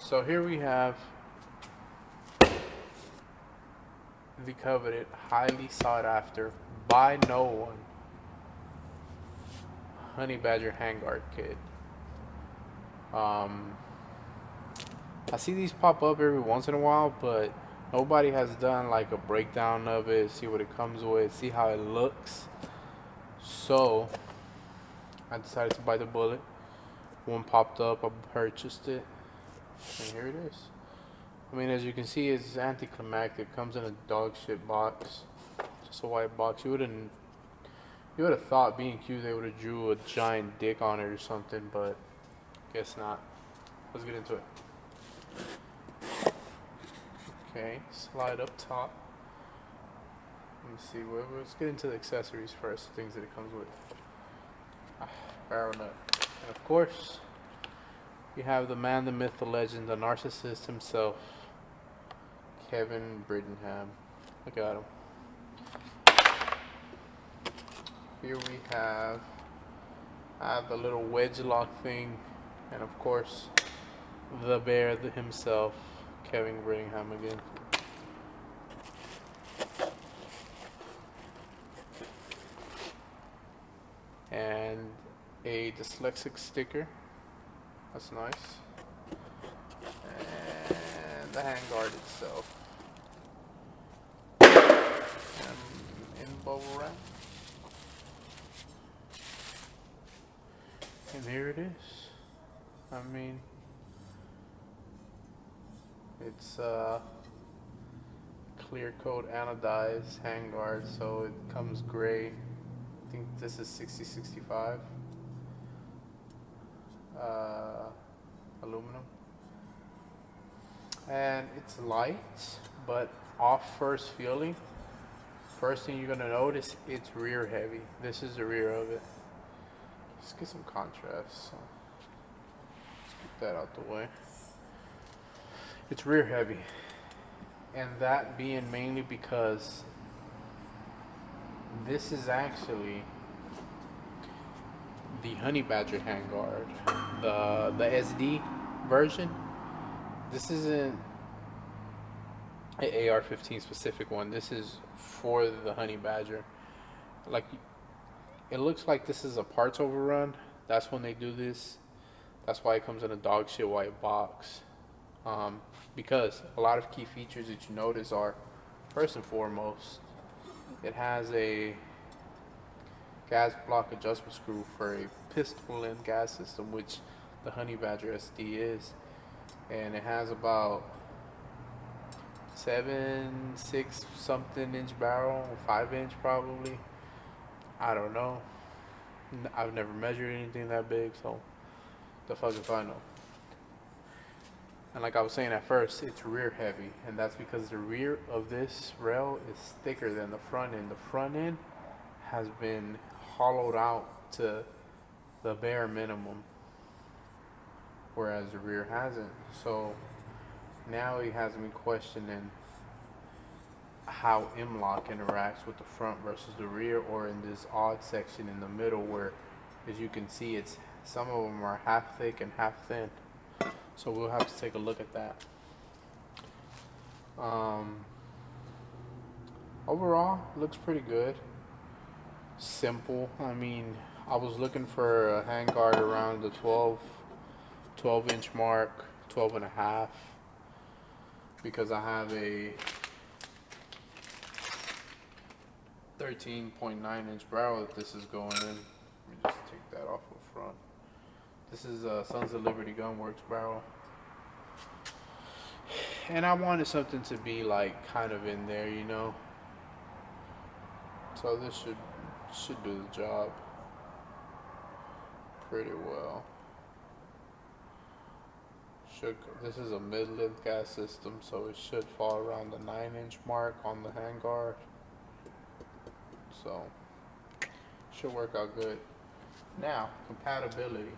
So here we have the coveted, highly sought after by no one Honey Badger handguard kit. Um, I see these pop up every once in a while, but nobody has done like a breakdown of it, see what it comes with, see how it looks. So I decided to bite the bullet. One popped up, I purchased it, and here it is. I mean, as you can see, it's anticlimactic. Comes in a dog shit box, just a white box. You would have thought B&Q they would have drew a giant dick on it or something, but guess not. Let's get into it. Okay, slide up top. Let me see. Let's get into the accessories first. Things that it comes with. Barrel nut, and of course, you have the man, the myth, the legend, the narcissist himself, Kevin Brittingham. Look at him. Here we have the little wedge lock thing, and of course, the bear himself, Kevin Brittingham again. And a dyslexic sticker. That's nice. And the handguard itself. In bubble wrap. And here it is. I mean, it's clear coat anodized handguard, so it comes gray. I think this is 6065 aluminum, and it's light, but off first feeling, first thing you're gonna notice, it's rear heavy. This is the rear of it. Let's get some contrast. So let's get that out the way. It's rear heavy, and that being mainly because this is actually the Honey Badger handguard, the SD version. This isn't an AR-15 specific one. This is for the Honey Badger. Like, it looks like this is a parts overrun. That's when they do this. That's why it comes in a dog shit white box. Because a lot of key features that you notice are, first and foremost, it has a gas block adjustment screw for a pistol and gas system, which the Honey Badger SD is, and it has about 6 something inch barrel, 5 inch probably. I don't know. I've never measured anything that big, so the fuck if I know. And like I was saying at first, it's rear heavy, and that's because the rear of this rail is thicker than the front end. The front end has been hollowed out to the bare minimum, whereas the rear hasn't. So now it has me questioning how M-LOK interacts with the front versus the rear, or in this odd section in the middle where, as you can see, it's some of them are half thick and half thin. So we'll have to take a look at that. Overall, looks pretty good. Simple. I mean, I was looking for a handguard around the 12 inch mark, 12 and a half, because I have a 13.9 inch barrel that this is going in. Let me just take that off the front. This is a Sons of Liberty Gunworks barrel, and I wanted something to be like kind of in there, you know. So this should do the job pretty well. This is a mid-length gas system, so it should fall around the 9 inch mark on the handguard. So should work out good. Now, compatibility.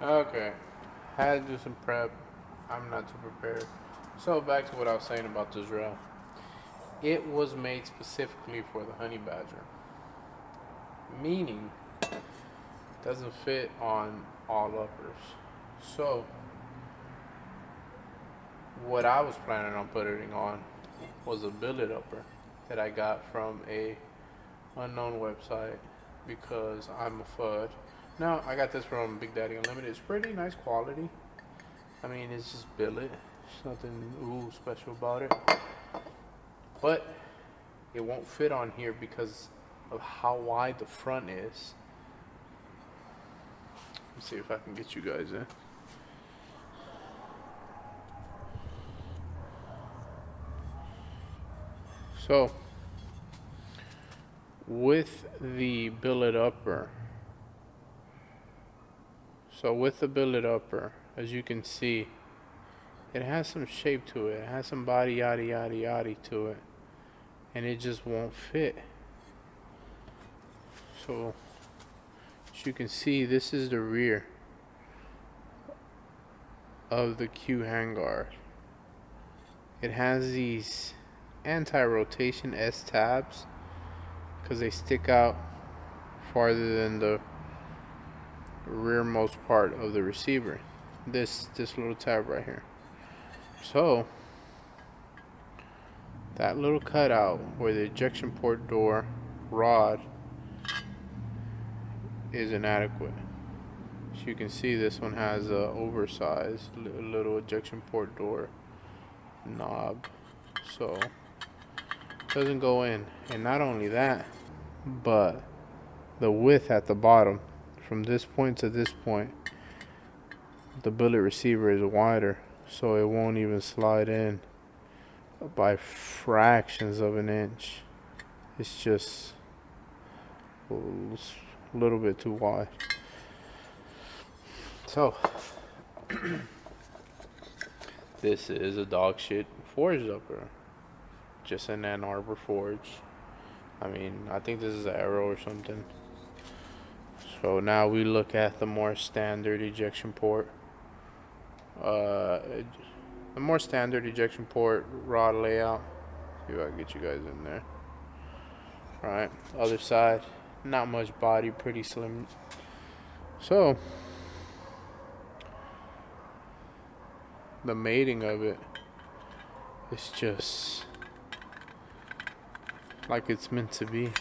Okay, had to do some prep. I'm not too prepared. So back to what I was saying about this rail. It was made specifically for the Honey Badger, meaning it doesn't fit on all uppers. So what I was planning on putting on was a billet upper that I got from a unknown website because I'm a FUD. Now I got this from Big Daddy Unlimited. It's pretty nice quality. I mean, it's just billet. There's nothing special about it. But it won't fit on here because of how wide the front is. Let's see if I can get you guys in. So with the billet upper, as you can see, it has some shape to it. It has some body yaddy yaddy yaddy to it, and it just won't fit. So as you can see, this is the rear of the Q handguard. It has these anti-rotation S tabs because they stick out farther than the rearmost part of the receiver. This little tab right here. So that little cutout where the ejection port door rod is inadequate. As you can see, this one has a oversized little ejection port door knob, so it doesn't go in. And not only that, but the width at the bottom from this point to this point, the billet receiver is wider, so it won't even slide in by fractions of an inch. It's just a little bit too wide. So this is a dog shit forged upper, just an Ann Arbor forge. I mean, I think this is an Arrow or something. So now we look at the more standard ejection port. The more standard ejection port rod layout. See if I can get you guys in there. Alright, other side, not much body, pretty slim. So the mating of it is just like it's meant to be.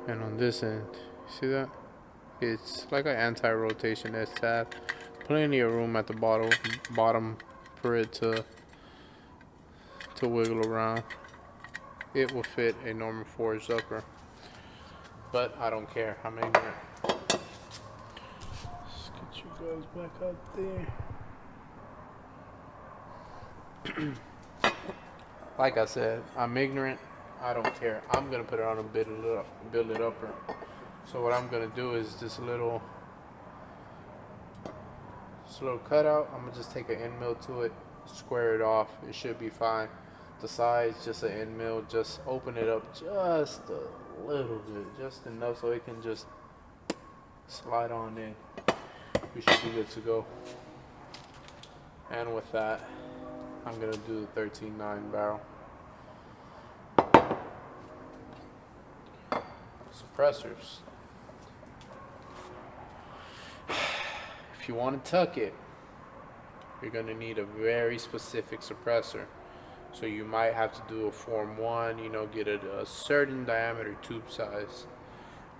And on this end, see that? It's like an anti-rotation S tab. Plenty of room at the bottom for it to wiggle around. It will fit a normal forged upper, but I don't care. I'm ignorant. Let's get you guys back out there. Like I said, I'm ignorant. I don't care. I'm gonna put it on a billet upper. So what I'm gonna do is this little cutout, I'm gonna just take an end mill to it, square it off. It should be fine. The sides, just an end mill, just open it up just a little bit, just enough so it can just slide on in. We should be good to go. And with that, I'm gonna do the 13.9 barrel. Suppressors. If you want to tuck it, you're going to need a very specific suppressor. So you might have to do a Form 1, you know, get a certain diameter tube size.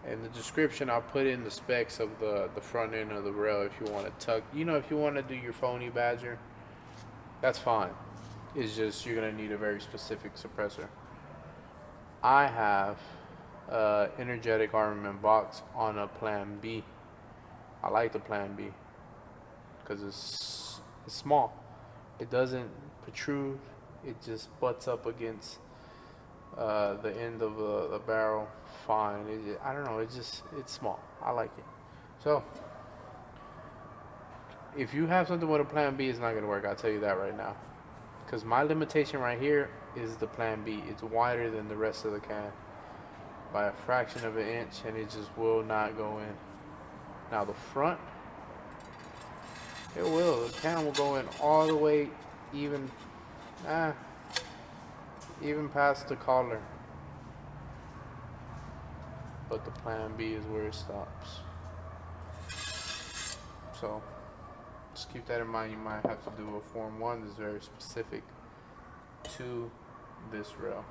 In the description, I'll put in the specs of the front end of the rail if you want to tuck. You know, if you want to do your phony badger, that's fine. It's just you're going to need a very specific suppressor. I have energetic armament box on a Plan B. I like the Plan B because it's small. It doesn't protrude. It just butts up against the end of the barrel fine. I don't know. It's small. I like it. So if you have something with a Plan B, it's not gonna work. I'll tell you that right now. Because my limitation right here is the Plan B. It's wider than the rest of the can by a fraction of an inch, and it just will not go in. Now the front, it will. The can will go in all the way, even past the collar. But the Plan B is where it stops. So Just keep that in mind. You might have to do a Form 1 that's very specific to this rail.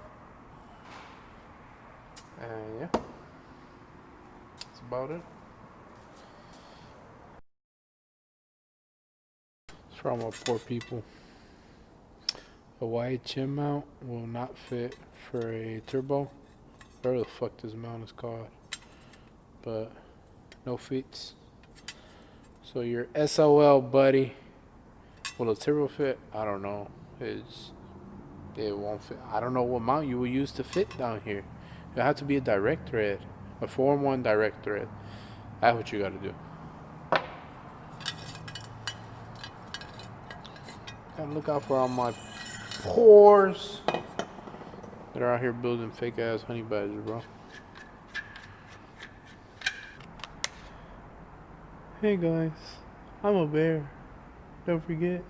And yeah, that's about it. It's for all my poor people. A wide chin mount will not fit for a turbo. Whatever the fuck this mount is called. But no fits. So your SOL buddy, will a turbo fit? I don't know. It won't fit. I don't know what mount you will use to fit down here. It'll have to be a direct thread, a Form 1 direct thread. That's what you gotta do. Gotta look out for all my pores that are out here building fake ass honey badgers, bro. Hey guys, I'm a bear. Don't forget.